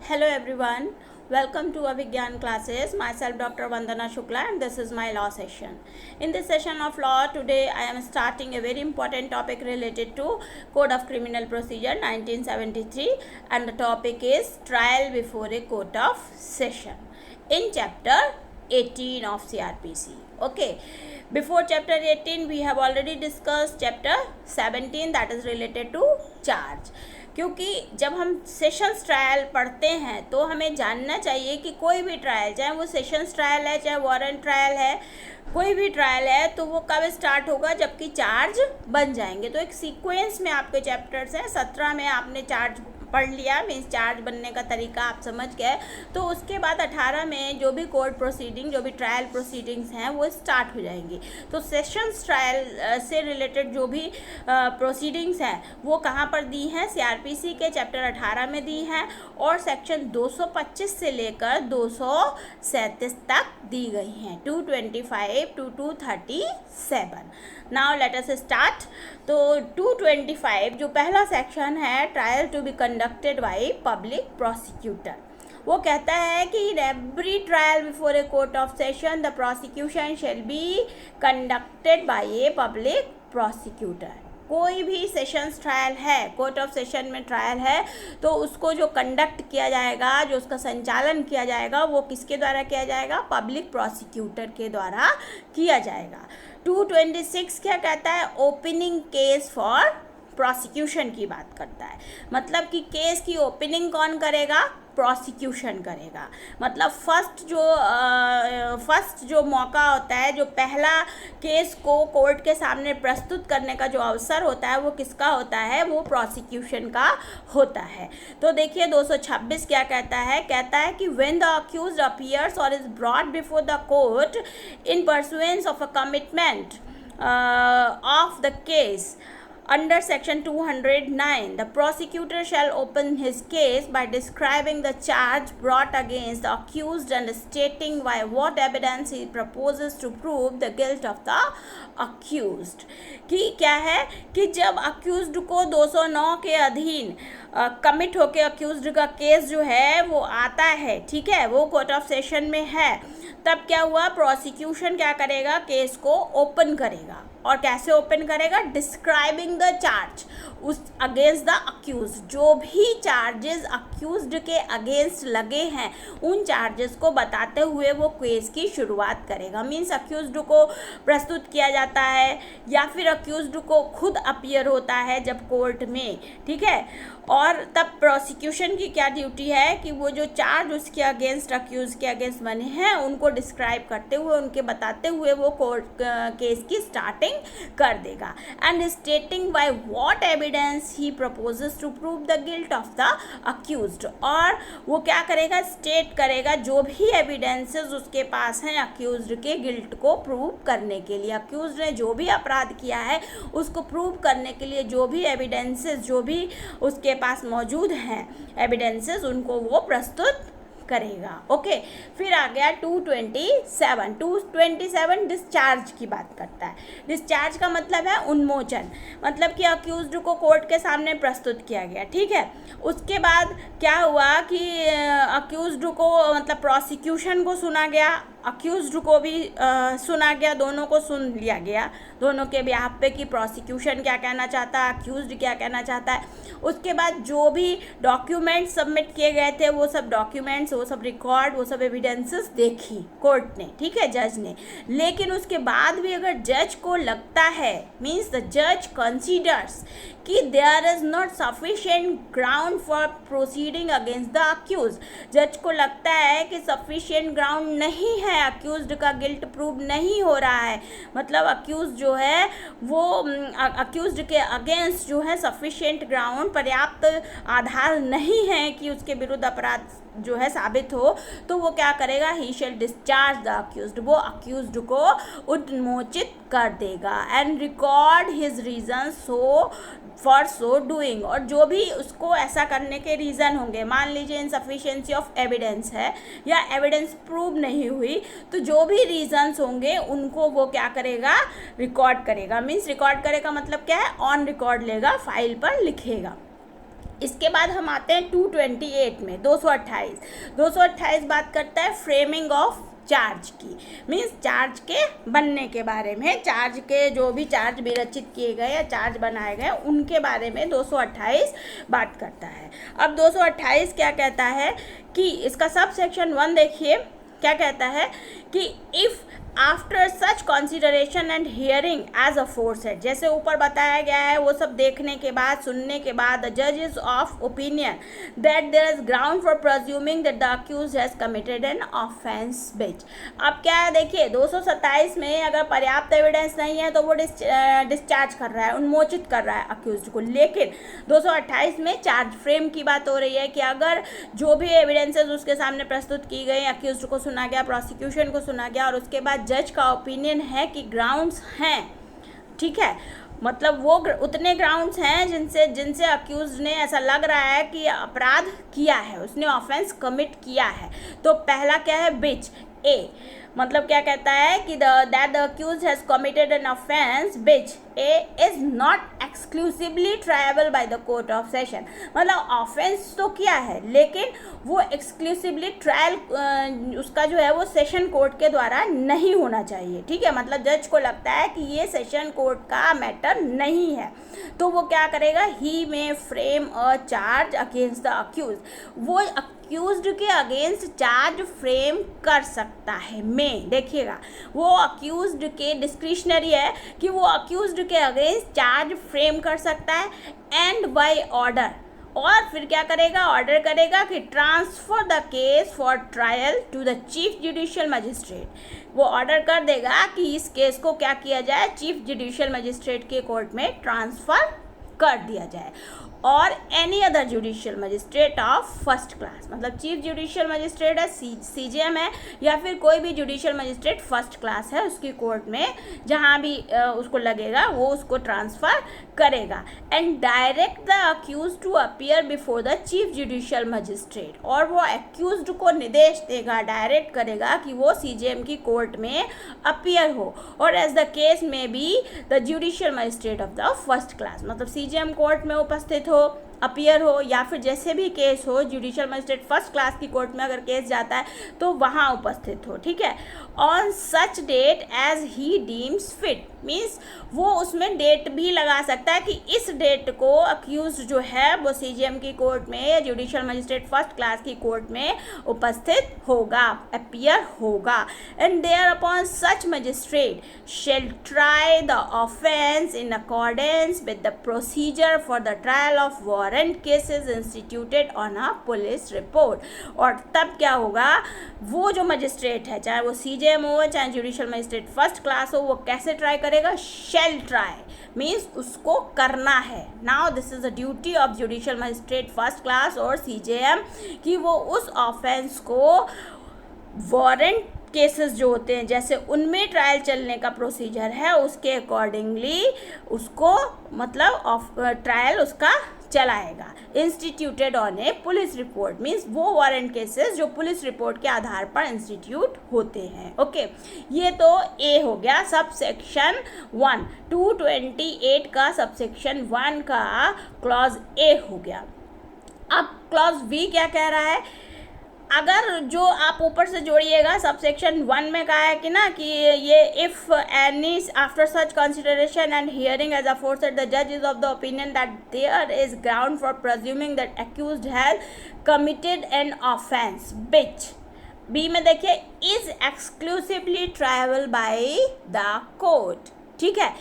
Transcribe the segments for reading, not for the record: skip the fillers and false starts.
Hello everyone, welcome to Avigyan classes. Myself Dr. Vandana Shukla and this is my law session. In this session of law today I am starting a very important topic related to Code of Criminal Procedure 1973 and the topic is trial before a court of session in chapter 18 of CRPC. Okay, before chapter 18 we have already discussed chapter 17 that is related to charge. क्योंकि जब हम sessions trial पढ़ते हैं तो हमें जानना चाहिए कि कोई भी ट्रायल, चाहे वो सेशंस ट्रायल है चाहे वारंट ट्रायल है, कोई भी ट्रायल है तो वो कब स्टार्ट होगा जबकि चार्ज बन जाएंगे। तो एक सीक्वेंस में आपके चैप्टर्स हैं। 17 में आपने चार्ज पढ़ लिया, मीन्स चार्ज बनने का तरीका आप समझ गए। तो उसके बाद 18 में जो भी कोर्ट प्रोसीडिंग, जो भी ट्रायल प्रोसीडिंग्स हैं वो स्टार्ट हो जाएंगी। तो सेशंस ट्रायल से रिलेटेड जो भी प्रोसीडिंग्स हैं वो कहाँ पर दी हैं, सीआरपीसी के चैप्टर 18 में दी हैं और सेक्शन 225 से लेकर 237 तक दी गई हैं, 225 to 237। Now let us start. तो 225 जो पहला सेक्शन है, trial to be conducted by public prosecutor, वो कहता है कि in every trial before a court of session the prosecution shall be conducted by a public prosecutor. कोई भी सेशंस ट्रायल है, कोर्ट ऑफ सेशन में ट्रायल है तो उसको जो कंडक्ट किया जाएगा, जो उसका संचालन किया जाएगा वो किसके द्वारा किया जाएगा, पब्लिक प्रोसिक्यूटर के द्वारा किया जाएगा। 226 क्या कहता है, ओपनिंग केस फॉर प्रोसिक्यूशन की बात करता है। मतलब कि केस की ओपनिंग कौन करेगा, प्रोसिक्यूशन करेगा। मतलब फर्स्ट जो मौका होता है, जो पहला केस को कोर्ट के सामने प्रस्तुत करने का जो अवसर होता है वो किसका होता है, वो प्रोसिक्यूशन का होता है। तो देखिए 226 क्या कहता है, कहता है कि व्हेन द अक्यूज्ड अपीयर्स और is brought before the court in pursuance of a commitment of the case under section 209, the prosecutor shall open his case by describing the charge brought against the accused and stating by what evidence he proposes to prove the guilt of the accused। कि क्या है कि जब accused को 209 के अधीन commit होके accused का केस जो है वो आता है, ठीक है, वो कोर्ट ऑफ सेशन में है, तब क्या हुआ, प्रोसिक्यूशन क्या करेगा, केस को ओपन करेगा। और कैसे ओपन करेगा, डिस्क्राइबिंग द चार्ज उस अगेंस्ट द अक्यूज्ड, जो भी चार्जेस अक्यूज्ड के अगेंस्ट लगे हैं उन चार्जेस को बताते हुए वो केस की शुरुआत करेगा। मीन्स अक्यूज्ड को प्रस्तुत किया जाता है या फिर अक्यूज्ड को खुद अपीयर होता है जब कोर्ट में, ठीक है। और तब प्रोसिक्यूशन की क्या ड्यूटी है कि वो जो चार्ज उसके अगेंस्ट, अक्यूज के अगेंस्ट बने हैं उनको डिस्क्राइब करते हुए, उनके बताते हुए वो कोर्ट केस की स्टार्टिंग कर देगा। And stating by what evidence he proposes to prove the guilt of the accused, और वो क्या करेगा, स्टेट करेगा जो भी एविडेंसेस उसके पास हैं अक्यूज्ड के गिल्ट को प्रूव करने के लिए। अक्यूज्ड ने जो भी अपराध किया है उसको प्रूव करने के लिए जो भी एविडेंसेस, जो भी उसके पास मौजूद हैं एविडेंसेस, उनको वो प्रस्तुत करेगा। ओके, फिर आ गया 227 डिस्चार्ज की बात करता है। डिस्चार्ज का मतलब है उन्मोचन, मतलब कि अक्यूज्ड को कोर्ट के सामने प्रस्तुत किया गया, ठीक है। उसके बाद क्या हुआ कि अक्यूज्ड को, मतलब प्रोसिक्यूशन को सुना गया, अक्यूज्ड को भी सुना गया, दोनों को सुन लिया गया, दोनों के बिहाफ पे कि प्रोसिक्यूशन क्या कहना चाहता है, अक्यूज्ड क्या कहना चाहता है। उसके बाद जो भी डॉक्यूमेंट्स सबमिट किए गए थे वो सब डॉक्यूमेंट्स, वो सब रिकॉर्ड, वो सब एविडेंसेस देखी कोर्ट ने, ठीक है, जज ने। लेकिन उसके बाद भी अगर जज को लगता है, मीन्स द जज कंसीडर्स कि there is not sufficient ground for proceeding against the accused, जज को लगता है कि सफिशिएंट ग्राउंड नहीं है, अक्यूज्ड का गिल्ट प्रूव नहीं हो रहा है, मतलब अक्यूज जो है वो अक्यूज्ड के अगेंस्ट जो है सफिशिएंट ग्राउंड, पर्याप्त आधार नहीं है कि उसके विरुद्ध अपराध जो है साबित हो, तो वो क्या करेगा, he shall discharge the accused, वो अक्यूज्ड को उन्मोचित कर देगा। And record his reason for so doing, और जो भी उसको ऐसा करने के रीज़न होंगे, मान लीजिए इनसफिशिएंसी ऑफ एविडेंस है या एविडेंस प्रूव नहीं हुई, तो जो भी रीजंस होंगे उनको वो क्या करेगा, रिकॉर्ड करेगा। मीन्स रिकॉर्ड करेगा मतलब क्या है, ऑन रिकॉर्ड लेगा, फाइल पर लिखेगा। इसके बाद हम आते हैं 228 में, 228 बात करता है फ्रेमिंग ऑफ चार्ज की, मीन्स चार्ज के बनने के बारे में, चार्ज के जो भी चार्ज विरचित किए गए या चार्ज बनाए गए उनके बारे में 228 बात करता है। अब 228 क्या कहता है कि इसका सब सेक्शन 1 देखिए क्या कहता है कि if after such consideration and hearing as aforesaid, जैसे ऊपर बताया गया है वो सब देखने के बाद, सुनने के बाद, द जज is of opinion that there is ground for presuming that the accused has committed an offence which. अब क्या है देखिए 227 में अगर पर्याप्त एविडेंस नहीं है तो वो डिस्चार्ज कर रहा है, उन्मोचित कर रहा है अक्यूज्ड को, लेकिन 228 में चार्ज फ्रेम की बात हो रही है कि अगर जो भी एविडेंसेस उसके सामने प्रस्तुत की गई, अक्यूज्ड को सुना गया, प्रोसिक्यूशन को सुना गया और उसके बाद जज का ओपिनियन है कि ग्राउंड्स हैं, ठीक है, मतलब वो उतने ग्राउंड्स हैं जिनसे अक्यूज्ड ने ऐसा लग रहा है कि अपराध किया है, उसने ऑफेंस कमिट किया है। तो पहला क्या है बिच, ए, मतलब क्या कहता है कि that the accused has committed an offence which a is not exclusively triable by the court of session, मतलब ऑफेंस तो किया है लेकिन वो एक्सक्लूसिवली ट्रायल उसका जो है वो सेशन कोर्ट के द्वारा नहीं होना चाहिए, ठीक है, मतलब जज को लगता है कि ये सेशन कोर्ट का मैटर नहीं है, तो वो क्या करेगा, he may frame a charge against the accused, वो अक्यूज्ड के अगेंस्ट चार्ज फ्रेम कर सकता है। में देखिएगा वो अक्यूज्ड के डिस्क्रिशनरी है कि वो अक्यूज्ड के अगेंस्ट चार्ज फ्रेम कर सकता है एंड बाय ऑर्डर, और फिर क्या करेगा, ऑर्डर करेगा कि transfer the case for trial to the chief judicial magistrate, वो ऑर्डर कर देगा कि इस केस को क्या किया जाए, चीफ जुडिशियल मजिस्ट्रेट के कोर्ट में ट्रांसफ़र कर दिया जाए, और any other judicial magistrate of first class, मतलब चीफ जुडिशियल मजिस्ट्रेट है, सीजेएम है, या फिर कोई भी जुडिशियल मजिस्ट्रेट फर्स्ट क्लास है उसकी कोर्ट में, जहाँ भी उसको लगेगा वो उसको ट्रांसफ़र करेगा, and direct the accused to appear before the chief judicial magistrate, और वो अक्यूज्ड को निर्देश देगा, डायरेक्ट करेगा कि वो सीजेएम की कोर्ट में अपीयर हो, और एज द केस में be the judicial magistrate of the first class, मतलब सीजेएम कोर्ट में उपस्थित हो, अपीयर हो, या फिर जैसे भी केस हो जुडिशियल मजिस्ट्रेट फर्स्ट क्लास की कोर्ट में अगर केस जाता है तो वहाँ उपस्थित हो, ठीक है, on such date as he deems fit, means वो उसमें डेट भी लगा सकता है कि इस डेट को अक्यूज जो है वो सीजेएम की कोर्ट में या जुडिशियल मजिस्ट्रेट फर्स्ट क्लास की कोर्ट में उपस्थित होगा, अपीयर होगा, and thereupon such magistrate shall try the offence in accordance with the procedure for the trial of warrant cases instituted on a police report, और तब क्या होगा, वो जो मजिस्ट्रेट है चाहे वो सीजेएम हो चाहे जुडिशियल मजिस्ट्रेट फर्स्ट क्लास हो, वो कैसे ट्राई करेगा, शेल ट्राई, मीन्स उसको करना है। Now this is a duty of judicial magistrate first class और सीजेएम कि वो उस ऑफेंस को वारंट केसेस जो होते हैं जैसे उनमें ट्रायल चलने का प्रोसीजर है उसके अकॉर्डिंगली उसको मतलब ट्रायल उसका चलाएगा, instituted on A police report, means वो वारंट केसेस जो पुलिस रिपोर्ट के आधार पर इंस्टीट्यूट होते हैं। ओके, ये तो ए हो गया सब सेक्शन 1, 228 का सब सेक्शन 1 का क्लॉज ए हो गया। अब क्लॉज बी क्या कह रहा है, अगर जो आप ऊपर से जोड़िएगा सब सेक्शन 1 में कहा है कि ना कि ये if any after such consideration and hearing as aforesaid the जज is of the opinion that there is ground for presuming that accused has committed an offence which, B में देखिए is exclusively triable by the court, ठीक है,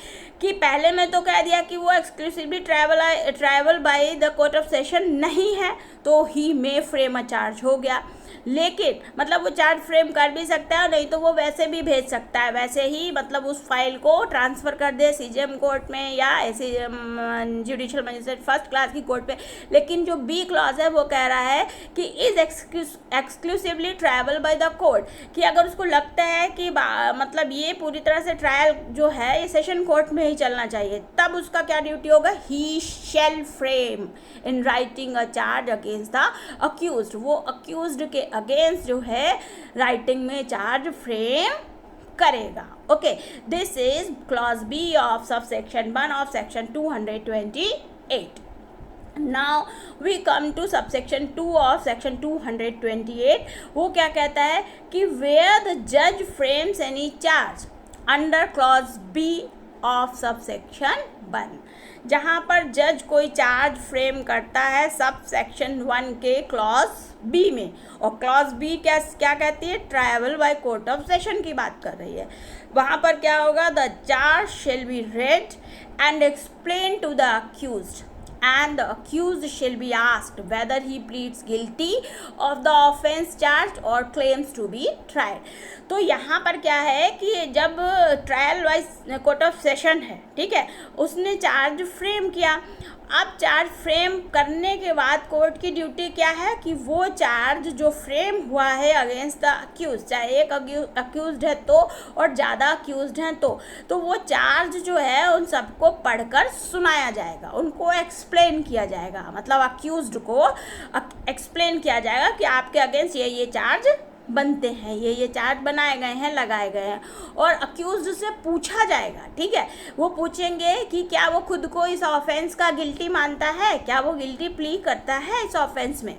कि पहले में तो कह दिया कि वो exclusively triable by the court of session नहीं है तो ही मे फ्रेम अ चार्ज हो गया, लेकिन मतलब वो चार्ज फ्रेम कर भी सकता है, नहीं तो वो वैसे भी भेज सकता है, वैसे ही मतलब उस फाइल को ट्रांसफ़र कर दे सीजेएम कोर्ट में या ऐसे जुडिशियल मजिस्ट्रेट फर्स्ट क्लास की कोर्ट पे। लेकिन जो बी क्लॉज है वो कह रहा है कि is exclusively triable by the court, कि अगर उसको लगता है कि मतलब ये पूरी तरह से ट्रायल जो है ये सेशन कोर्ट में ही चलना चाहिए, तब उसका क्या ड्यूटी होगा, he shall frame in writing a charge against the accused, वो अक्यूज्ड के अगेंस्ट जो है राइटिंग में चार्ज फ्रेम करेगा। Okay, this is clause B of subsection 1 of section 228। Now we come to subsection 2 of section 228. वो क्या कहता है कि वेयर द जज frames any charge under clause B of subsection 1. जहाँ पर जज कोई चार्ज फ्रेम करता है सब सेक्शन 1 के क्लॉज बी में, और क्लॉज बी क्या कहती है, triable by court of session की बात कर रही है. वहाँ पर क्या होगा, the charge shall be read and explained to the accused and the accused shall be asked whether he pleads guilty of the offence charged or claims to be tried. तो यहाँ पर क्या है कि जब trial wise court of session है, ठीक है, उसने चार्ज फ्रेम किया. अब चार्ज फ्रेम करने के बाद कोर्ट की ड्यूटी क्या है कि वो चार्ज जो फ्रेम हुआ है अगेंस्ट द अक्यूज, चाहे एक अक्यूज्ड है तो और ज़्यादा अक्यूज्ड हैं तो वो चार्ज जो है उन सबको पढ़कर सुनाया जाएगा, उनको एक्सप्लेन किया जाएगा. मतलब अक्यूज्ड को एक्सप्लेन किया जाएगा कि आपके अगेंस्ट ये चार्ज बनते हैं, ये चार्ज बनाए गए हैं, लगाए गए हैं, और अक्यूज्ड से पूछा जाएगा. ठीक है, वो पूछेंगे कि क्या वो खुद को इस ऑफेंस का गिल्टी मानता है, क्या वो गिल्टी प्ली करता है इस ऑफेंस में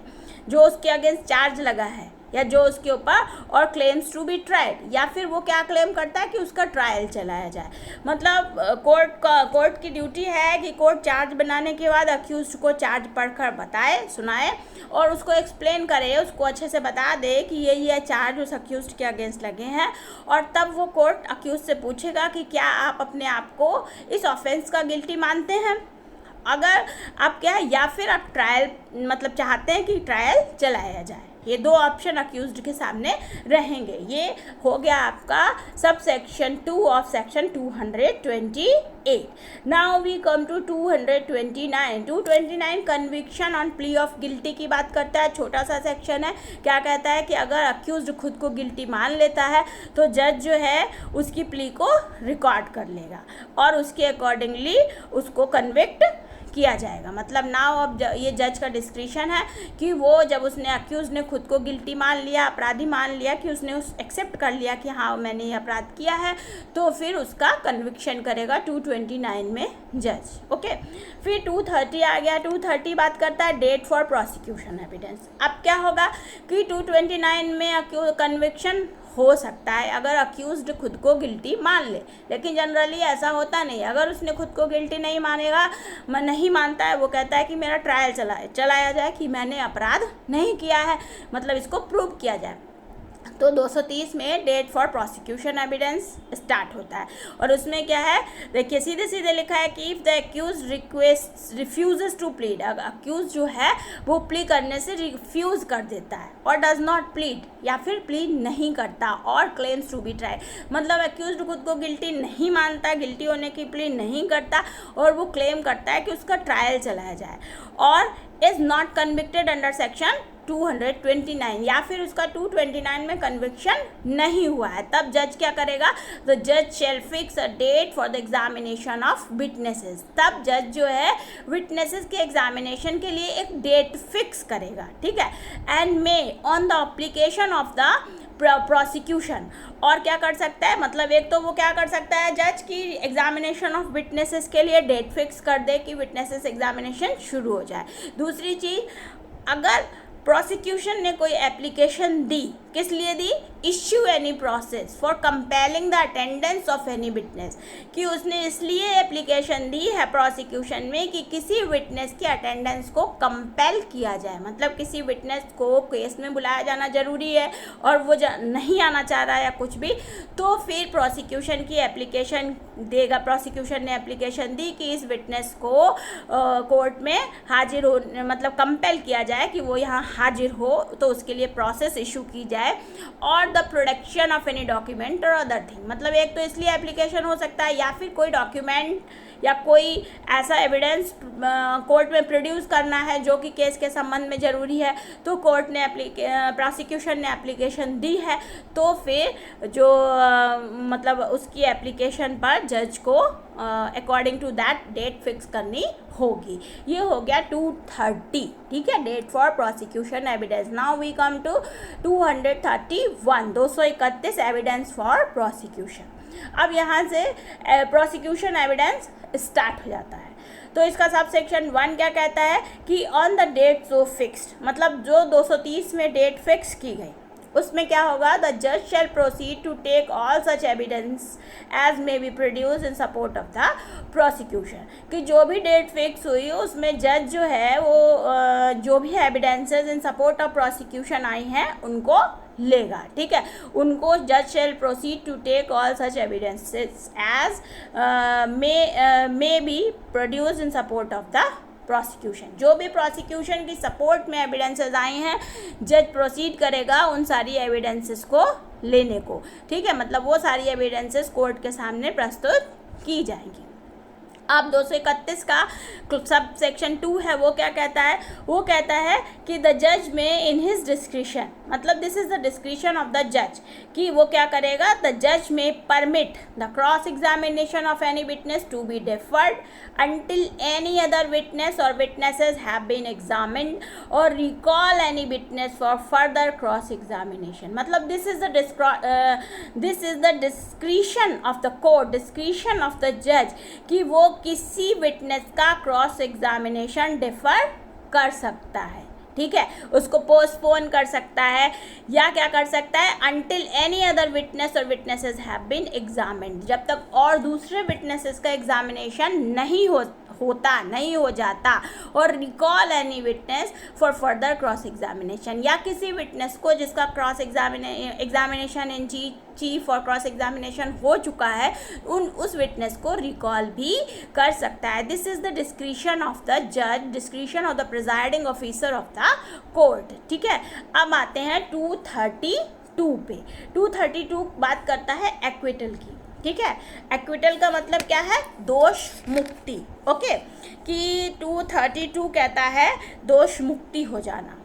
जो उसके अगेंस्ट चार्ज लगा है या जो उसके ऊपर, और क्लेम्स टू बी ट्राइड, या फिर वो क्या क्लेम करता है कि उसका ट्रायल चलाया जाए. मतलब कोर्ट की ड्यूटी है कि कोर्ट चार्ज बनाने के बाद अक्यूज्ड को चार्ज पढ़कर बताए, सुनाए और उसको एक्सप्लेन करे, उसको अच्छे से बता दे कि ये चार्ज उस अक्यूज्ड के अगेंस्ट लगे हैं. और तब वो कोर्ट अक्यूज से पूछेगा कि क्या आप अपने आप को इस ऑफेंस का गिल्टी मानते हैं, अगर आप क्या, या फिर आप ट्रायल मतलब चाहते हैं कि ट्रायल चलाया जाए. ये दो ऑप्शन अक्यूज्ड के सामने रहेंगे. ये हो गया आपका सब section 2 of section 228. Now we come to 229. 229 conviction on plea of guilty की बात करता है. छोटा सा सेक्शन है. क्या कहता है कि अगर अक्यूज्ड खुद को गिल्टी मान लेता है तो जज जो है उसकी प्ली को रिकॉर्ड कर लेगा और उसके अकॉर्डिंगली उसको कन्विक्ट किया जाएगा. मतलब नाउ अब ये जज का डिस्क्रिशन है कि वो जब उसने अक्यूज ने खुद को गिल्टी मान लिया, अपराधी मान लिया, कि उसने एक्सेप्ट कर लिया कि हाँ मैंने ये अपराध किया है, तो फिर उसका कन्विक्शन करेगा 229 में जज. ओके, फिर 230 आ गया. 230 बात करता है डेट फॉर प्रोसिक्यूशन एविडेंस. अब क्या होगा कि 229 में कन्विक्शन हो सकता है अगर अक्यूज्ड खुद को गिल्टी मान ले, लेकिन जनरली ऐसा होता नहीं. अगर उसने खुद को गिल्टी नहीं मानेगा, नहीं मानता है, वो कहता है कि मेरा ट्रायल चलाया जाए कि मैंने अपराध नहीं किया है, मतलब इसको प्रूव किया जाए. तो 230 में date for prosecution evidence start होता है. और उसमें क्या है, देखिए सीधे सीधे लिखा है कि if the accused refuses to plead, अगर अक्यूज जो है वो प्ली करने से रिफ्यूज़ कर देता है और डज नॉट प्लीड, या फिर प्लीड नहीं करता, और क्लेम्स टू बी ट्राइड, मतलब अक्यूज खुद को गिल्टी नहीं मानता, गिल्टी होने की प्ली नहीं करता और वो क्लेम करता है कि उसका ट्रायल चलाया जाए, और is not convicted under section 229, या फिर उसका 229 में कन्विक्शन नहीं हुआ है, तब जज क्या करेगा, द जज shall fix a date for the examination of witnesses. तब जज जो है विटनेसेस के एग्जामिनेशन के लिए एक डेट फिक्स करेगा. ठीक है, and may on the application of the prosecution, और क्या कर सकता है, मतलब एक तो वो क्या कर सकता है जज की एग्जामिनेशन ऑफ विटनेसेस के लिए डेट फिक्स कर दे कि विटनेसेस एग्जामिनेशन शुरू हो जाए. दूसरी चीज़, अगर प्रोसिक्यूशन ने कोई एप्लीकेशन दी, किस लिए दी, issue any process for compelling the attendance of any witness, कि उसने इसलिए एप्लीकेशन दी है प्रोसिक्यूशन में कि किसी विटनेस की अटेंडेंस को कंपेल किया जाए, मतलब किसी विटनेस को केस में बुलाया जाना जरूरी है और वो नहीं आना चाह रहा है या कुछ भी, तो फिर प्रोसिक्यूशन की एप्लीकेशन देगा. प्रोसिक्यूशन ने एप्लीकेशन दी कि इस विटनेस को कोर्ट में हाजिर हो, मतलब कंपेल किया जाए कि वो यहाँ हाजिर हो, तो उसके लिए प्रोसेस इशू की जाए, और the production of any document और अदर थिंग. मतलब एक तो इसलिए एप्लीकेशन हो सकता है, या फिर कोई डॉक्यूमेंट या कोई ऐसा एविडेंस कोर्ट में प्रोड्यूस करना है जो कि केस के संबंध में ज़रूरी है, तो कोर्ट ने प्रोसिक्यूशन ने एप्लीकेशन दी है, तो फिर जो मतलब उसकी एप्लीकेशन पर जज को according to that date fix करनी होगी. ये हो गया 230. ठीक है, date for prosecution evidence. Now we come to 231, 231 evidence for prosecution. अब यहाँ से प्रोसिक्यूशन एविडेंस स्टार्ट हो जाता है. तो इसका सब सेक्शन 1 क्या कहता है कि on the date so fixed, मतलब जो 230 में डेट फिक्स की गई उसमें क्या होगा, द जज shall proceed to take all such evidence as may be produce in support of the prosecution, कि जो भी डेट फिक्स हुई उसमें जज जो है वो जो भी evidences in support of prosecution आई हैं उनको लेगा, ठीक है। उनको जज shall proceed to take all such evidences as may be produce in support of the prosecution, जो भी प्रोसिक्यूशन की सपोर्ट में एविडेंसेस आई हैं जज प्रोसीड करेगा उन सारी एविडेंसेस को लेने को, ठीक है। मतलब वो सारी एविडेंसेस कोर्ट के सामने प्रस्तुत की जाएंगी। अब 231 का सब सेक्शन 2 है, वो क्या कहता है, वो कहता है कि द जज में इन हिज डिस्क्रिशन, मतलब this is the discretion of the जज, कि वो क्या करेगा, द जज may permit the cross examination of any witness to be deferred until any other witness or witnesses have been examined or recall any witness for further cross examination। मतलब this is the discretion of the court, discretion of the judge, कि वो किसी witness का cross examination defer कर सकता है, ठीक है, उसको पोस्टपोन कर सकता है या क्या कर सकता है, अंटिल एनी अदर विटनेस और विटनेसेस हैव बीन एग्जामिन्ड, जब तक और दूसरे विटनेसेस का एग्जामिनेशन नहीं हो जाता, और recall any witness for further cross examination, या किसी विटनेस को जिसका क्रॉस एग्जामिनेशन इन चीफ और क्रॉस एग्जामिनेशन हो चुका है उस विटनेस को रिकॉल भी कर सकता है। This is the discretion of the जज, discretion of the presiding officer of the court, ठीक है। अब आते हैं 232 पे। 232 बात करता है एक्विटल की, ठीक है। एक्विटल का मतलब क्या है, दोष मुक्ति, ओके, कि 232 कहता है दोष मुक्ति हो जाना।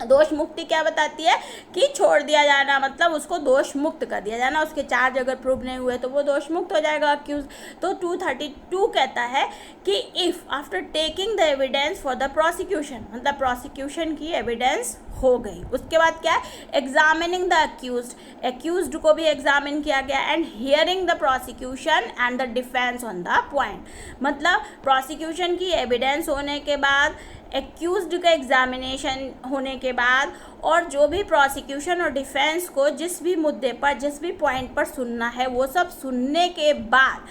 दोष मुक्ति क्या बताती है कि छोड़ दिया जाना, मतलब उसको दोष मुक्त कर दिया जाना, उसके चार्ज अगर प्रूव नहीं हुए तो वो दोष मुक्त हो जाएगा अक्यूज। तो 232 कहता है कि if after taking the evidence for the prosecution, मतलब प्रोसिक्यूशन की एविडेंस हो गई, उसके बाद क्या है, एग्जामिनिंग द एक्यूज्ड को भी एग्जामिन किया गया, and hearing the prosecution and the defence on the point, मतलब प्रोसिक्यूशन की एविडेंस होने के बाद, एक्यूज्ड का एग्जामिनेशन होने के बाद, और जो भी प्रोसिक्यूशन और डिफेंस को जिस भी मुद्दे पर, जिस भी पॉइंट पर सुनना है वो सब सुनने के बाद,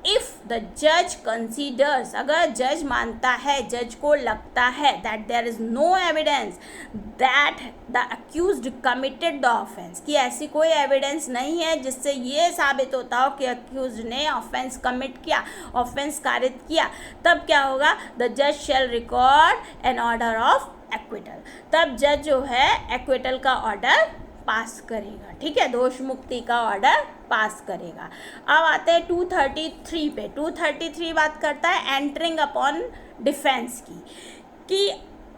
इफ़ द जज कंसीडर्स, अगर जज मानता है, जज को लगता है that there is no evidence that the accused committed the offence, कि ऐसी कोई एविडेंस नहीं है जिससे ये साबित होता हो कि अक्यूज्ड ने ऑफेंस कमिट किया, ऑफेंस कारित किया, तब क्या होगा, द जज shall record an order of acquittal, तब जज जो है एक्विटल का ऑर्डर पास करेगा, ठीक है, दोष मुक्ति का ऑर्डर पास करेगा। अब आते हैं 233 पे। 233 बात करता है एंटरिंग अपॉन डिफेंस की, कि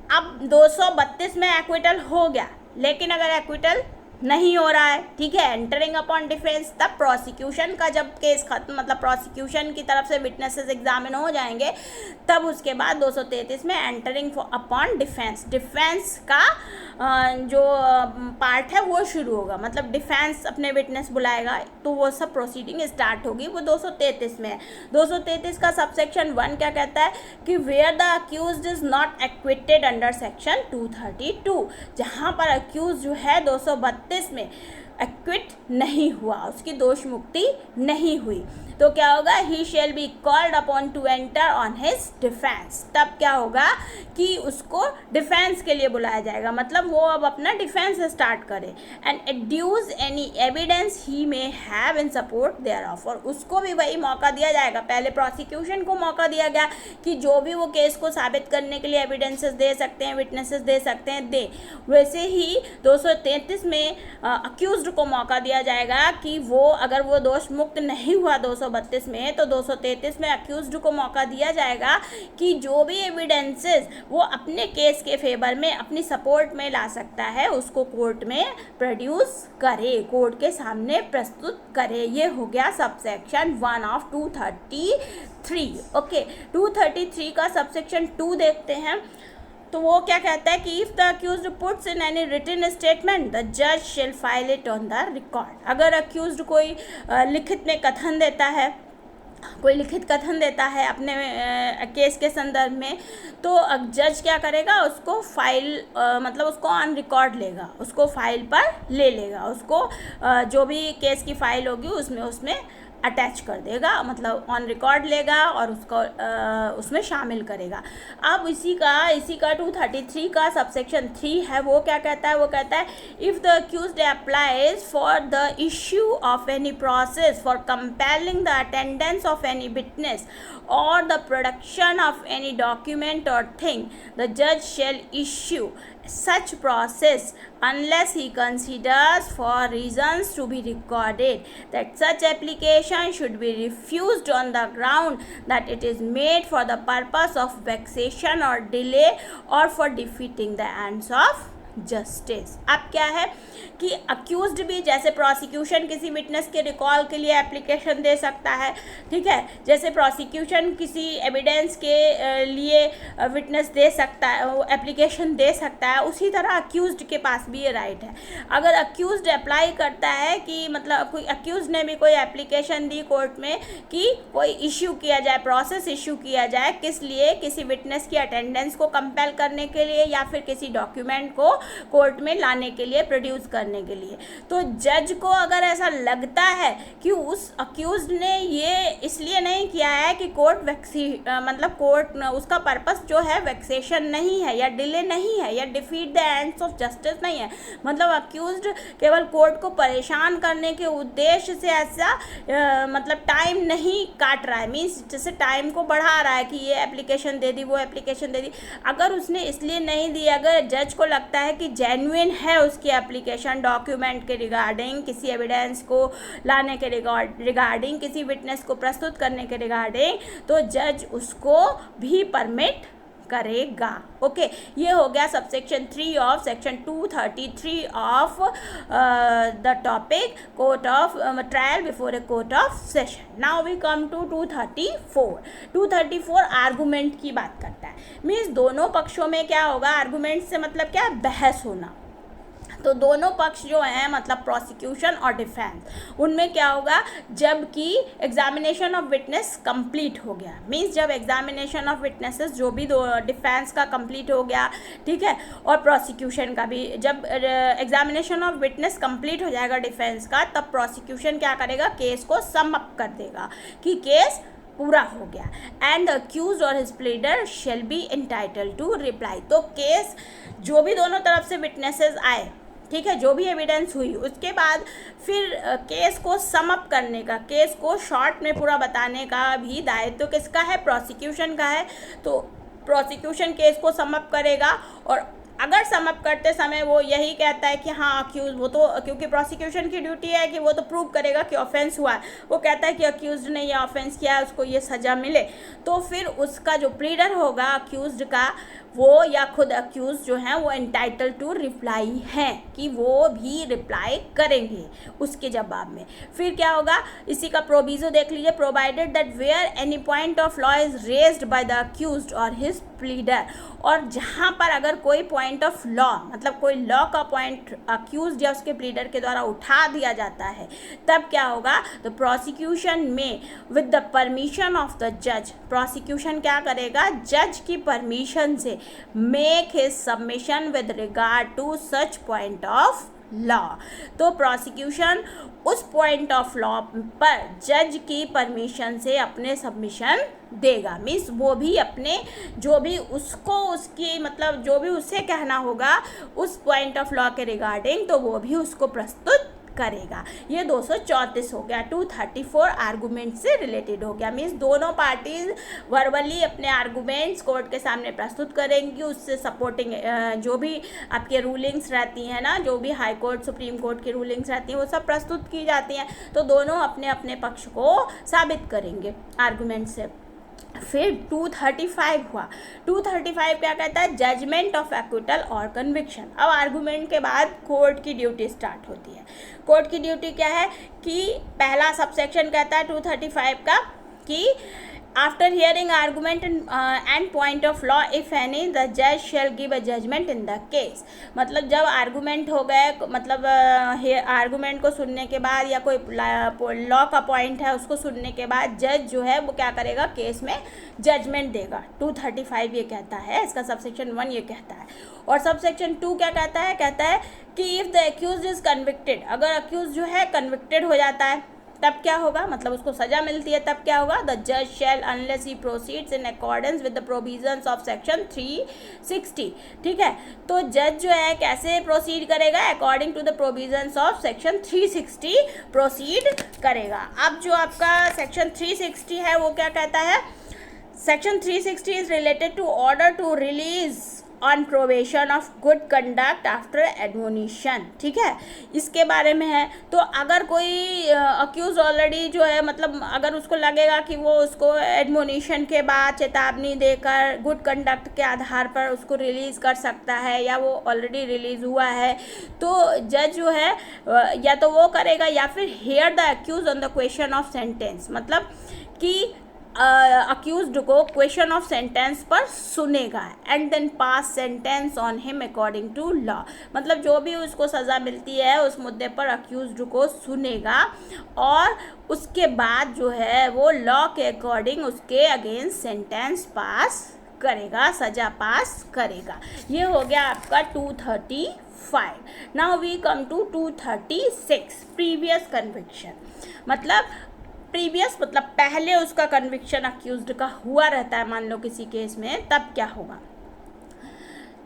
अब 232 में एक्विटल हो गया, लेकिन अगर एक्विटल नहीं हो रहा है, ठीक है, एंटरिंग अपॉन डिफेंस, तब प्रोसिक्यूशन का जब केस खत्म, मतलब प्रोसिक्यूशन की तरफ से विटनेसेस एग्जामिन हो जाएंगे, तब उसके बाद 233 में एंटरिंग अपॉन डिफेंस, डिफेंस का जो पार्ट है वो शुरू होगा, मतलब डिफेंस अपने विटनेस बुलाएगा तो वो सब प्रोसीडिंग स्टार्ट होगी, वो 233 में है। 233 का सबसेक्शन 1 क्या कहता है कि where the accused is not acquitted under section 232, जहाँ पर अक्यूज जो है 232 में एक्विट नहीं हुआ, उसकी दोष मुक्ति नहीं हुई, तो क्या होगा, he shall be called upon to enter on his defence, तब क्या होगा कि उसको डिफेंस के लिए बुलाया जाएगा, मतलब वो अब अपना डिफेंस स्टार्ट करे, and adduce any evidence he may have in support thereof, और उसको भी वही मौका दिया जाएगा, पहले प्रोसिक्यूशन को मौका दिया गया कि जो भी वो केस को साबित करने के लिए एविडेंसेस दे सकते हैं, विटनेसेस दे सकते हैं, दे, वैसे ही 233 में अक्यूज्ड को मौका दिया जाएगा कि वो अगर वो दोष मुक्त नहीं हुआ 232 में, तो 233 में अक्यूज्ड को मौका दिया जाएगा कि जो भी एविडेंसेस वो अपने केस के फेवर में, अपनी सपोर्ट में ला सकता है, उसको कोर्ट में प्रोड्यूस करे, कोर्ट के सामने प्रस्तुत करे। ये हो गया सबसेक्शन 1 ऑफ 233। ओके, 233 का सबसेक्शन 2 देखते हैं, तो वो क्या कहता है कि if the accused puts in any written statement the जज shall file it on the record, अगर अक्यूज्ड कोई लिखित में कथन देता है कोई लिखित कथन देता है अपने केस के संदर्भ में, तो जज क्या करेगा, उसको फाइल मतलब उसको ऑन रिकॉर्ड लेगा, उसको फाइल पर ले लेगा, उसको जो भी केस की फाइल होगी उसमें अटैच कर देगा, मतलब ऑन रिकॉर्ड लेगा और उसको उसमें शामिल करेगा। अब इसी का 233 का सबसेक्शन 3 है, वो क्या कहता है, वो कहता है if the accused applies for the issue of any process for compelling the attendance of any witness or the production of any document or thing, the judge shall issue such process unless he considers for reasons to be recorded that such application should be refused on the ground that it is made for the purpose of vexation or delay or for defeating the ends of justice. अब क्या है कि accused भी जैसे prosecution किसी witness के recall के लिए एप्लीकेशन दे सकता है, ठीक है, जैसे प्रोसिक्यूशन किसी एविडेंस के लिए विटनेस दे सकता है, एप्लीकेशन दे सकता है, उसी तरह अक्यूज्ड के पास भी ये राइट है। अगर अक्यूज्ड अप्लाई करता है कि मतलब कोई अक्यूज्ड ने भी कोई एप्लीकेशन दी कोर्ट में कि कोई इश्यू किया जाए, प्रोसेस इश्यू किया जाए, किस लिए, किसी विटनेस की अटेंडेंस को कंपेल करने के लिए या फिर किसी डॉक्यूमेंट को कोर्ट में लाने के लिए, प्रोड्यूस करने के लिए, तो जज को अगर ऐसा लगता है कि उस अक्यूज्ड ने ये इसलिए नहीं किया है कि मतलब कोर्ट उसका पर्पस जो है वेक्सेशन नहीं है या डिले नहीं है या defeat the ends of justice नहीं है, मतलब अक्यूज्ड केवल कोर्ट को परेशान करने के उद्देश्य से ऐसा मतलब टाइम नहीं काट रहा है, मीन्स जैसे टाइम को बढ़ा रहा है कि ये एप्लीकेशन दे दी, वो एप्लीकेशन दे दी, अगर उसने इसलिए नहीं दी, अगर जज को लगता है कि जेन्युइन है उसकी एप्लीकेशन डॉक्यूमेंट के रिगार्डिंग, किसी एविडेंस को लाने के रिगार्डिंग, किसी विटनेस को प्रस्तुत करने के रिगार्डिंग, तो जज उसको भी परमिट करेगा। ओके, ये हो गया subsection 3 of section 233 of the topic court of trial before a court of session. Now we come to 234 argument की बात करता है, मीन्स दोनों पक्षों में क्या होगा, आर्गूमेंट से मतलब क्या, बहस होना, तो दोनों पक्ष जो हैं मतलब प्रोसिक्यूशन और डिफेंस, उनमें क्या होगा, जबकि एग्जामिनेशन ऑफ विटनेस कंप्लीट हो गया, मींस जब एग्जामिनेशन ऑफ विटनेसेस जो भी डिफेंस का कंप्लीट हो गया, ठीक है, और प्रोसिक्यूशन का भी, जब एग्जामिनेशन ऑफ विटनेस कंप्लीट हो जाएगा डिफेंस का, तब प्रोसिक्यूशन क्या करेगा, केस को सम अप कर देगा कि केस पूरा हो गया, एंड द अक्यूज्ड और his pleader shall be entitled to reply. तो केस जो भी दोनों तरफ से विटनेसेस आए, ठीक है, जो भी एविडेंस हुई, उसके बाद फिर केस को सम अप करने का, केस को शॉर्ट में पूरा बताने का भी दायित्व तो किसका है, प्रोसिक्यूशन का है। तो प्रोसिक्यूशन केस को सम अप करेगा, और अगर सम अप करते समय वो यही कहता है कि हाँ अक्यूज, वो तो क्योंकि प्रोसिक्यूशन की ड्यूटी है कि वो तो प्रूव करेगा कि ऑफेंस हुआ है, वो कहता है कि अक्यूज्ड ने ये ऑफेंस किया है, उसको ये सज़ा मिले, तो फिर उसका जो प्लीडर होगा अक्यूज्ड का, वो या खुद अक्यूज जो हैं वो एंटाइटल टू रिप्लाई हैं कि वो भी रिप्लाई करेंगे उसके जवाब में। फिर क्या होगा, इसी का प्रोविजो देख लीजिए, provided that where any point of law is raised by the accused और हिज प्लीडर, और जहाँ पर अगर कोई पॉइंट ऑफ लॉ मतलब कोई लॉ का पॉइंट अक्यूज्ड या उसके प्लीडर के द्वारा उठा दिया जाता है, तब क्या होगा, the prosecution may with the permission of the जज, प्रोसिक्यूशन क्या करेगा, जज की परमिशन से make his submission with regard to such point of law. तो प्रोसिक्यूशन उस पॉइंट ऑफ लॉ पर जज की परमिशन से अपने सबमिशन देगा, मीन्स वो भी अपने जो भी उसको उसकी मतलब जो भी उससे कहना होगा उस पॉइंट ऑफ लॉ के रिगार्डिंग, तो वो भी उसको प्रस्तुत करेगा। ये 234 हो गया, 234 आर्गूमेंट से रिलेटेड हो गया, मीन्स दोनों पार्टीज वर्बली अपने आर्गूमेंट्स कोर्ट के सामने प्रस्तुत करेंगी, उससे सपोर्टिंग जो भी आपके रूलिंग्स रहती हैं ना, जो भी हाई कोर्ट सुप्रीम कोर्ट की रूलिंग्स रहती हैं वो सब प्रस्तुत की जाती हैं, तो दोनों अपने अपने पक्ष को साबित करेंगे आर्गूमेंट से। फिर 235 हुआ, 235 क्या कहता है, जजमेंट ऑफ एक्विटल और कन्विक्शन। अब आर्गूमेंट के बाद कोर्ट की ड्यूटी स्टार्ट होती है। कोर्ट की ड्यूटी क्या है कि पहला सबसेक्शन कहता है 235 का कि After hearing argument and point of law, if any, the judge shall give a judgment in the case. मतलब जब आर्गूमेंट हो गए, मतलब आर्गूमेंट को सुनने के बाद या कोई लॉ का पॉइंट है उसको सुनने के बाद जज जो है वो क्या करेगा, केस में जजमेंट देगा. 235 ये कहता है, इसका सबसेक्शन 1 ये कहता है. और सबसेक्शन 2 क्या कहता है, कहता है कि if the accused is convicted, अगर अक्यूज जो है कन्विक्टेड हो जाता है तब क्या होगा, मतलब उसको सजा मिलती है तब क्या होगा, द जज shall unless he proceeds in accordance with the provisions of section 360. ठीक है, तो जज जो है कैसे प्रोसीड करेगा, according to the provisions of section 360 proceed करेगा. अब जो आपका सेक्शन 360 है वो क्या कहता है, section 360 is related to order to release on probation of good conduct after admonition. ठीक है, इसके बारे में है. तो अगर कोई अक्यूज ऑलरेडी जो है, मतलब अगर उसको लगेगा कि वो उसको एडमोनिशन के बाद चेतावनी देकर गुड कंडक्ट के आधार पर उसको रिलीज़ कर सकता है या वो ऑलरेडी रिलीज़ हुआ है, तो जज जो है या तो वो करेगा या फिर hear the accused on the question of sentence, मतलब कि अक्यूज्ड को क्वेश्चन ऑफ सेंटेंस पर सुनेगा and then pass sentence on him according to law. मतलब जो भी उसको सज़ा मिलती है उस मुद्दे पर अक्यूज्ड को सुनेगा और उसके बाद जो है वो लॉ के अकॉर्डिंग उसके अगेंस्ट सेंटेंस पास करेगा, सज़ा पास करेगा. ये हो गया आपका 235. Now we come to 236 previous conviction. मतलब प्रीवियस मतलब पहले उसका कन्विक्शन अक्यूज्ड का हुआ रहता है, मान लो किसी केस में, तब क्या होगा.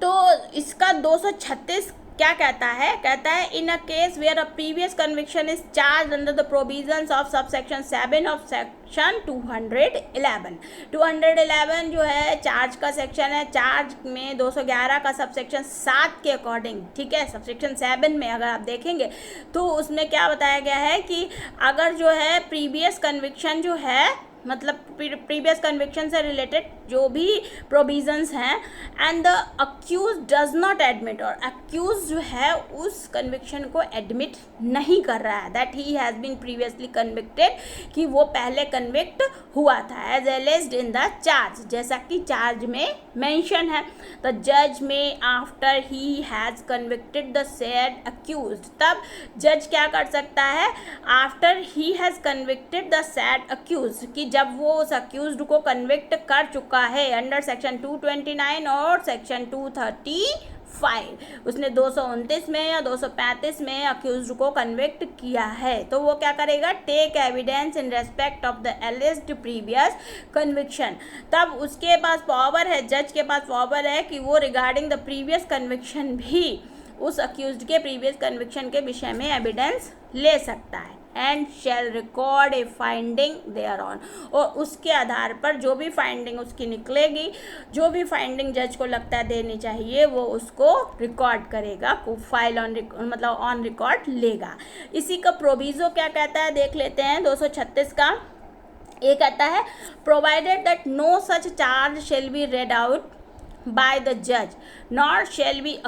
तो इसका 236 क्या कहता है, कहता है in a case where a previous conviction is charge under the provisions of subsection 7 of section 211. 211 जो है चार्ज का सेक्शन है. चार्ज में 211 का सबसेक्शन 7 के अकॉर्डिंग, ठीक है, सबसेक्शन 7 में अगर आप देखेंगे तो उसमें क्या बताया गया है कि अगर जो है प्रीवियस कन्विक्शन जो है, मतलब प्रीवियस कन्विक्शन से रिलेटेड जो भी प्रोविजंस हैं and the accused does not admit, और अक्यूज जो है उस कन्विक्शन को एडमिट नहीं कर रहा है, that he has been previously convicted, कि वो पहले कन्विक्ट हुआ था as alleged in the charge, जैसा कि चार्ज में मेंशन है. द जज may after he has convicted the said accused, तब जज क्या कर सकता है, after he has convicted the said accused, कि जब वो उस अक्यूज्ड को कन्विक्ट कर चुका है अंडर सेक्शन 229 और सेक्शन 235, उसने 229 में या 235 में अक्यूज्ड को कन्विक्ट किया है, तो वो क्या करेगा, take evidence in respect of the alleged previous conviction. तब उसके पास पावर है, जज के पास पावर है कि वो रिगार्डिंग द प्रीवियस कन्विक्शन भी उस अक्यूज्ड के प्रीवियस कन्विक्शन के विषय में एविडेंस ले सकता है and shall record a finding there on, और उसके आधार पर जो भी फाइंडिंग उसकी निकलेगी, जो भी फाइंडिंग जज को लगता है देनी चाहिए, वो उसको रिकॉर्ड करेगा, को फाइल ऑन मतलब ऑन रिकॉर्ड लेगा. इसी का प्रोविज़ो क्या कहता है देख लेते हैं. 236 का ये कहता है provided that no such charge shall be read out by the judge, nor shall the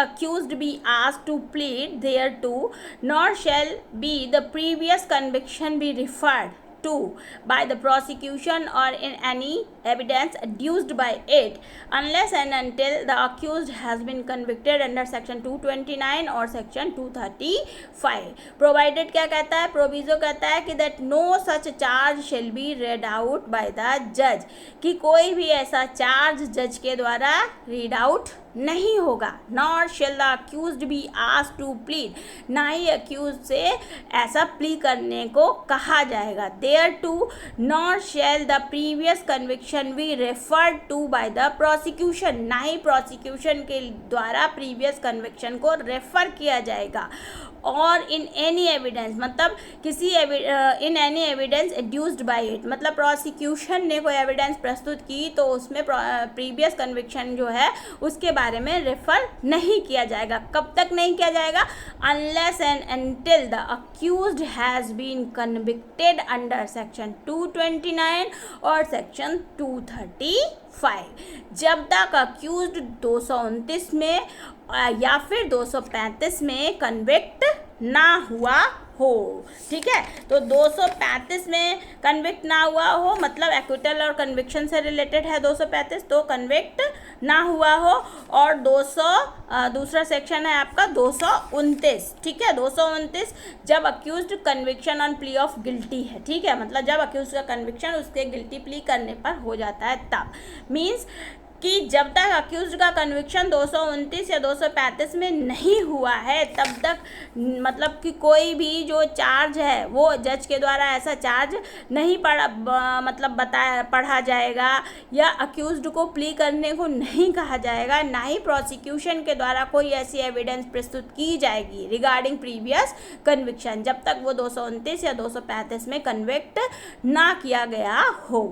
accused be asked to plead thereto, nor shall be the previous conviction be referred to by the prosecution or in any evidence adduced by it, unless and until the accused has been convicted under section 229 or section 235. Provided क्या कहता है, proviso कहता है कि that no such charge shall be read out by the judge, कि कोई भी ऐसा चार्ज जज के द्वारा रीड आउट नहीं होगा. Nor shall the accused be asked to plead, ना ही अक्यूज से ऐसा प्ली करने को कहा जाएगा. Thereto nor shall the previous conviction be referred to by the prosecution, ना ही प्रोसिक्यूशन के द्वारा प्रीवियस कन्विक्शन को रेफर किया जाएगा. और इन एनी एविडेंस, मतलब किसी in any evidence adduced by it, मतलब प्रोसिक्यूशन ने कोई एविडेंस प्रस्तुत की तो उसमें प्रीवियस कन्विक्शन जो है उसके बारे में रेफर नहीं किया जाएगा. कब तक नहीं किया जाएगा, unless and until the accused has been convicted under section 229 और सेक्शन 235. जब तक अक्यूज्ड 229 में या फिर 235 में कन्विक्ट ना हुआ हो। ठीक है, तो 235 में कन्विक्ट ना हुआ हो, मतलब एक्विटल और कन्विक्शन से रिलेटेड है 235, तो कन्विक्ट ना हुआ हो। और 200 दूसरा सेक्शन है आपका 229। ठीक है, 229 जब accused conviction on plea of guilty है। ठीक है, मतलब जब अक्यूज्ड का कन्विक्शन उसके गिल्टी प्ली करने पर हो जाता है तब। मीन्स कि जब तक अक्यूज्ड का कन्विक्शन 229 या 235 में नहीं हुआ है तब तक मतलब कि कोई भी जो चार्ज है वो जज के द्वारा ऐसा चार्ज नहीं पढ़ा जाएगा, या अक्यूज्ड को प्ली करने को नहीं कहा जाएगा, ना ही प्रोसिक्यूशन के द्वारा कोई ऐसी एविडेंस प्रस्तुत की जाएगी रिगार्डिंग प्रीवियस कन्विक्शन, जब तक वो 229 या 235 में कन्विक्ट ना किया गया हो।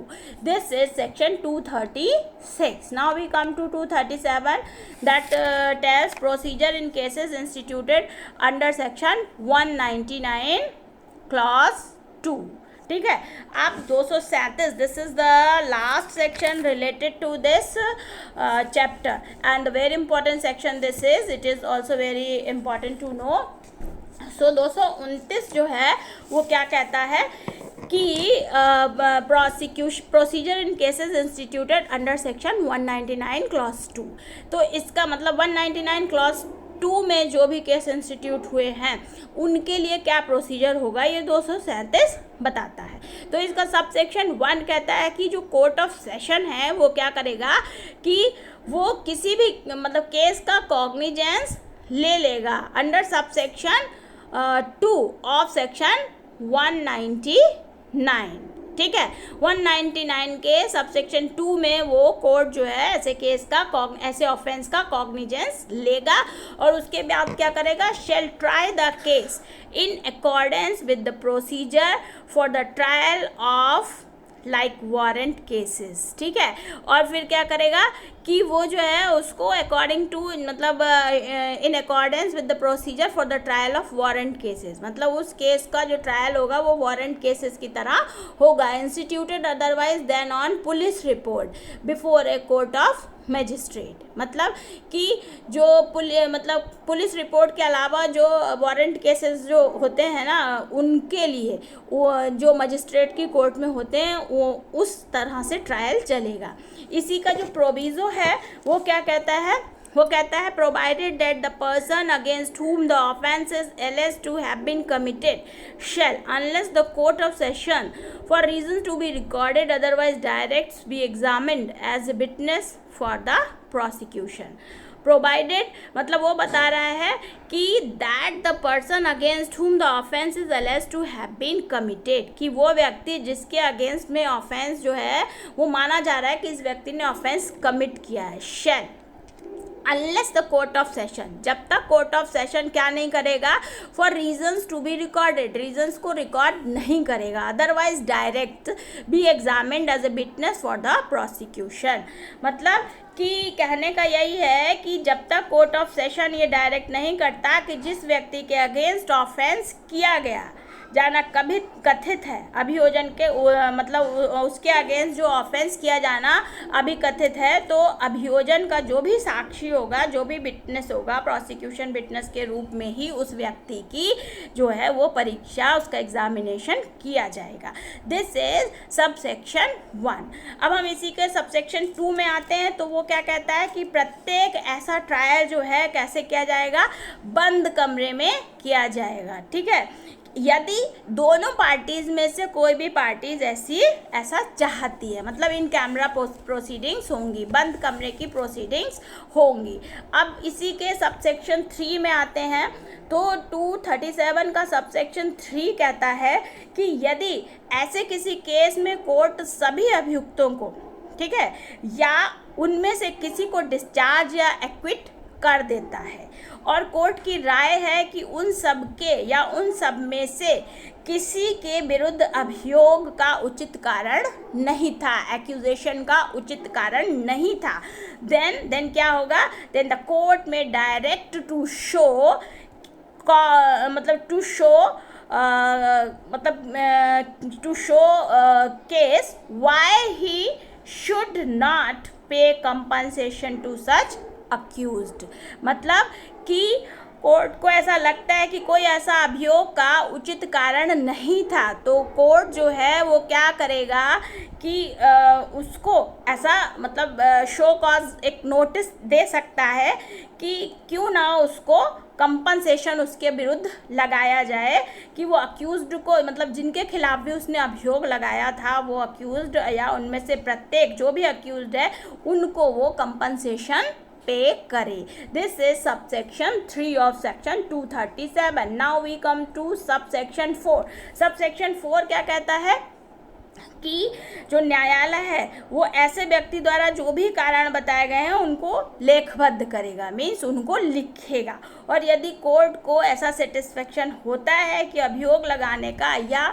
This is section 236. Now we come to 237 that tells procedure in cases instituted under section 199 clause 2. ठीक है, आप 237, this is the last section related to this chapter and very important section this is, it is also very important to know. So 229 जो है वो क्या कहता है कि procedure in cases instituted under section 199 clause 2। तो इसका मतलब 199 क्लॉज 2 में जो भी केस इंस्टीट्यूट हुए हैं उनके लिए क्या प्रोसीजर होगा, ये 237 बताता है। तो इसका सब सेक्शन 1 कहता है कि जो कोर्ट ऑफ सेशन है वो क्या करेगा कि वो किसी भी मतलब केस का कॉग्निजेंस ले लेगा under sub section 2 of section 199। ठीक है, 199 के सबसेक्शन 2 में वो कोर्ट जो है ऐसे केस का ऐसे ऑफेंस का कॉग्निजेंस लेगा और उसके बाद क्या करेगा, shell try the case in accordance with the procedure for the trial of like warrant cases. ठीक है, और फिर क्या करेगा कि वो जो है उसको अकॉर्डिंग टू मतलब इन accordance with the procedure for the trial of warrant cases, मतलब उस केस का जो ट्रायल होगा वो वारंट केसेस की तरह होगा, instituted otherwise than on police report before a court of magistrate. मतलब कि जो पुलिस रिपोर्ट के अलावा जो वारंट केसेस जो होते हैं ना उनके लिए वो जो मजिस्ट्रेट की कोर्ट में होते हैं वो उस तरह से ट्रायल चलेगा। इसी का जो प्रोविज़ो है वो क्या कहता है, वो कहता है provided that the person against whom the offence is alleged to have been committed shall unless the court of session for reason to be recorded otherwise directs be examined as a witness for the prosecution. Provided मतलब वो बता रहा है कि that the person against whom the offence is alleged to have been committed, कि वो व्यक्ति जिसके अगेंस्ट में ऑफेंस जो है वो माना जा रहा है कि इस व्यक्ति ने ऑफेंस कमिट किया है, shall unless the court of session, जब तक कोर्ट ऑफ सेशन क्या नहीं करेगा, for reasons to be recorded, reasons को रिकॉर्ड नहीं करेगा, otherwise direct be examined as a witness for the prosecution. मतलब कि कहने का यही है कि जब तक कोर्ट ऑफ सेशन ये डायरेक्ट नहीं करता कि जिस व्यक्ति के अगेंस्ट ऑफेंस किया गया जाना कभी कथित है, अभियोजन के मतलब उसके अगेंस्ट जो ऑफेंस किया जाना अभी कथित है, तो अभियोजन का जो भी साक्षी होगा, जो भी विटनेस होगा, प्रोसिक्यूशन विटनेस के रूप में ही उस व्यक्ति की जो है वो परीक्षा, उसका एग्जामिनेशन किया जाएगा। This is sub section 1। अब हम इसी के सब सेक्शन 2 में आते हैं। तो वो क्या कहता है कि प्रत्येक ऐसा ट्रायल जो है कैसे किया जाएगा, बंद कमरे में किया जाएगा। ठीक है, यदि दोनों पार्टीज़ में से कोई भी पार्टीज ऐसा चाहती है, मतलब इन कैमरा प्रोसीडिंग्स होंगी, बंद कमरे की प्रोसीडिंग्स होंगी। अब इसी के सबसेक्शन 3 में आते हैं। तो 237 का सबसेक्शन 3 कहता है कि यदि ऐसे किसी केस में कोर्ट सभी अभियुक्तों को, ठीक है, या उनमें से किसी को डिस्चार्ज या एक्विट कर देता है और कोर्ट की राय है कि उन सब के या उन सब में से किसी के विरुद्ध अभियोग का उचित कारण नहीं था, एक्यूजेशन का उचित कारण नहीं था, देन क्या होगा, then the court may direct to show cause why he should not pay compensation to such accused. मतलब कि कोर्ट को ऐसा लगता है कि कोई ऐसा अभियोग का उचित कारण नहीं था, तो कोर्ट जो है वो क्या करेगा कि उसको ऐसा मतलब शो कॉज एक नोटिस दे सकता है कि क्यों ना उसको कंपनसेशन उसके विरुद्ध लगाया जाए, कि वो अक्यूज्ड को मतलब जिनके खिलाफ भी उसने अभियोग लगाया था वो अक्यूज्ड या उनमें से प्रत्येक जो भी अक्यूज्ड है उनको वो कंपनसेशन पे करे। This is subsection 3 of section 237। Now we come to subsection 4। Subsection 4 क्या कहता है कि जो न्यायालय है वो ऐसे व्यक्ति द्वारा जो भी कारण बताए गए हैं उनको लेखबद्ध करेगा, मीन्स उनको लिखेगा। और यदि कोर्ट को ऐसा सेटिस्फेक्शन होता है कि अभियोग लगाने का या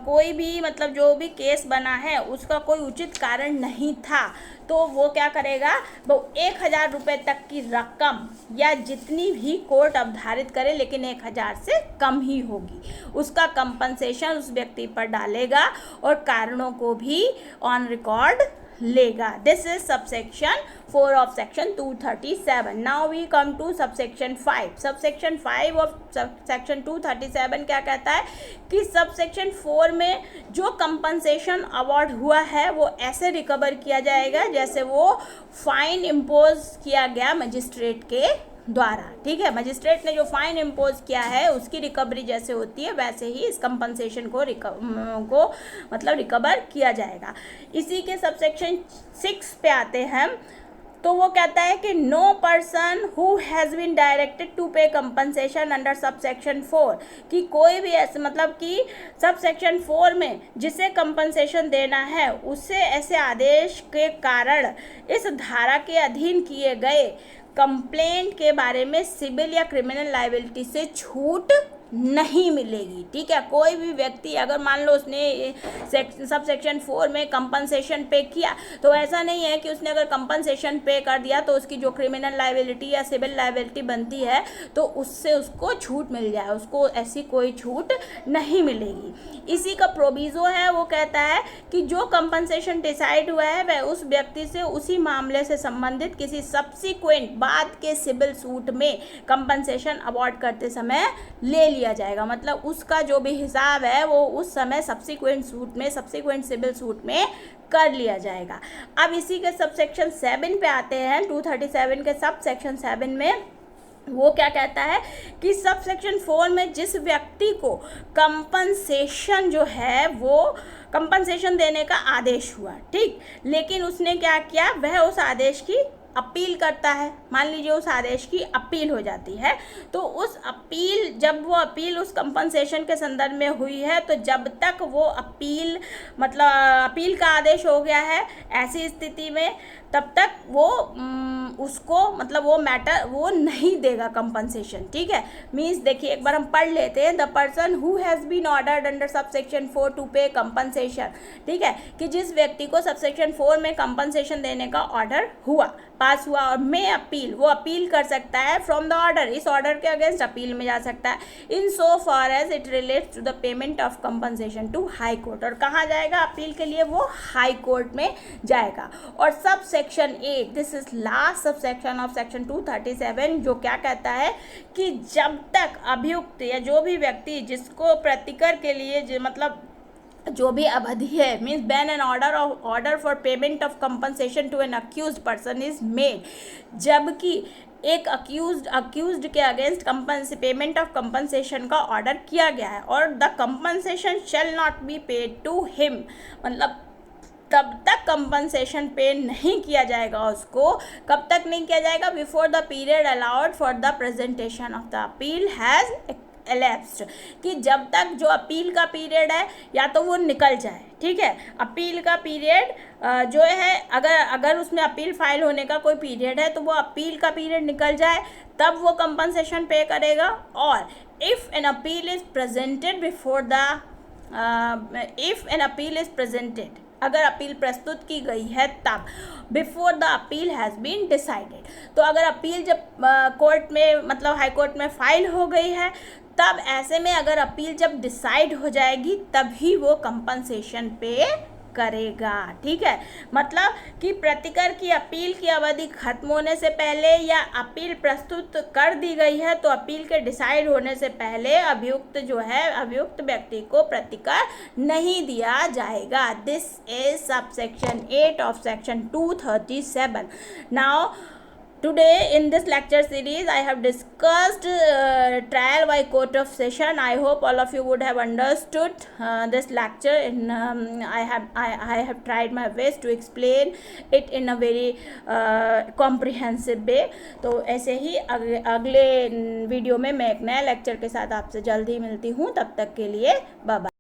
कोई भी मतलब जो भी केस बना है उसका कोई उचित कारण नहीं था, तो वो क्या करेगा, वो 1000 रुपये तक की रकम या जितनी भी कोर्ट अवधारित करे लेकिन 1000 से कम ही होगी, उसका कंपनसेशन उस व्यक्ति पर डालेगा और कारणों को भी ऑन रिकॉर्ड लेगा। This is subsection 4 of section 237। Now we come to subsection 5। Subsection 5 of section 237 क्या कहता है कि सबसेक्शन 4 में जो कंपनसेशन अवार्ड हुआ है वो ऐसे रिकवर किया जाएगा जैसे वो फाइन इम्पोज किया गया मजिस्ट्रेट के द्वारा। ठीक है, मजिस्ट्रेट ने जो फाइन इम्पोज किया है उसकी रिकवरी जैसे होती है वैसे ही इस कंपनसेशन को मतलब रिकवर किया जाएगा। इसी के सबसेक्शन 6 पे आते हैं, तो वो कहता है कि no person who has been directed to pay compensation under subsection 4, कि कोई भी ऐसे मतलब कि सबसेक्शन 4 में जिसे कंपनसेशन देना है उससे ऐसे आदेश के कारण इस धारा के अधीन किए गए कंप्लेंट के बारे में सिविल या क्रिमिनल लायबिलिटी से छूट नहीं मिलेगी। ठीक है, कोई भी व्यक्ति अगर मान लो उसने सब सेक्शन 4 में कंपनसेशन पे किया, तो ऐसा नहीं है कि उसने अगर कंपनसेशन पे कर दिया तो उसकी जो क्रिमिनल लायबिलिटी या सिविल लायबिलिटी बनती है तो उससे उसको छूट मिल जाए, उसको ऐसी कोई छूट नहीं मिलेगी। इसी का प्रोविज़ो है, वो कहता है कि जो कंपनसेशन डिसाइड हुआ है वह उस व्यक्ति से उसी मामले से संबंधित किसी सब्सिक्वेंट बाद के सिविल सूट में कंपनसेशन अवार्ड करते समय ले लिया जाएगा। मतलब उसका जो भी हिसाब है वो उस समय सब्सिक्वेंट सिविल सूट में कर लिया जाएगा। अब इसी के सबसेक्शन 7 पे आते हैं। 237 के सबसेक्शन 7 में वो क्या कहता है कि सबसेक्शन 4 में जिस व्यक्ति को कंपनसेशन जो है वो कंपनसेशन देने का आदेश हुआ, ठीक, लेकिन उसने क्या किया, वह उस आदेश की अपील करता है। मान लीजिए उस आदेश की अपील हो जाती है, तो उस अपील जब वो अपील उस कंपनसेशन के संदर्भ में हुई है तो जब तक वो अपील मतलब अपील का आदेश हो गया है ऐसी स्थिति में तब तक वो उसको मतलब वो मैटर वो नहीं देगा कंपनसेशन। ठीक है, मीन्स देखिए एक बार हम पढ़ लेते हैं। The person who has been ordered under subsection 4 to pay compensation, ठीक है, कि जिस व्यक्ति को सबसेक्शन 4 में कंपनसेशन देने का ऑर्डर पास हुआ और मे अपील, वो अपील कर सकता है फ्रॉम द ऑर्डर, इस ऑर्डर के अगेंस्ट अपील में जा सकता है, in so far as it relates to the payment of compensation to high court. और कहाँ जाएगा अपील के लिए, वो हाई कोर्ट में जाएगा। और sub section 8, this is last sub section of section 237, जो क्या कहता है कि जब तक अभियुक्त या जो भी व्यक्ति जिसको प्रतिकर के लिए मतलब जो भी अवधि है, means when an order for payment of compensation to an accused person is made, जबकि एक अक्यूज्ड के अगेंस्ट पेमेंट ऑफ कंपनसेशन का ऑर्डर किया गया है और the compensation shall not be paid to him, मतलब तब तक कंपनसेशन पे नहीं किया जाएगा उसको। कब तक नहीं किया जाएगा, before the period allowed for the presentation of the appeal has elapsed, कि जब तक जो अपील का पीरियड है या तो वो निकल जाए। ठीक है, अपील का पीरियड जो है अगर उसमें अपील फाइल होने का कोई पीरियड है तो वो अपील का पीरियड निकल जाए तब वो कंपनसेशन पे करेगा। और if an appeal is presented अगर अपील प्रस्तुत की गई है तब, before the appeal has been decided, तो अगर अपील जब कोर्ट में मतलब हाई कोर्ट में फाइल हो गई है तब ऐसे में अगर अपील जब डिसाइड हो जाएगी तभी वो कंपनसेशन पे करेगा। ठीक है, मतलब कि प्रतिकर की अपील की अवधि खत्म होने से पहले या अपील प्रस्तुत कर दी गई है तो अपील के डिसाइड होने से पहले अभियुक्त व्यक्ति को प्रतिकर नहीं दिया जाएगा। This is subsection 8 of section 237। Now today in this lecture series I have discussed trial by court of session. I hope all of you would have understood this lecture. I have tried my best to explain it in a very comprehensive way. तो ऐसे ही अगले video में मैं एक नया lecture के साथ आपसे जल्दी मिलती हूँ। तब तक के लिए बाय बाय।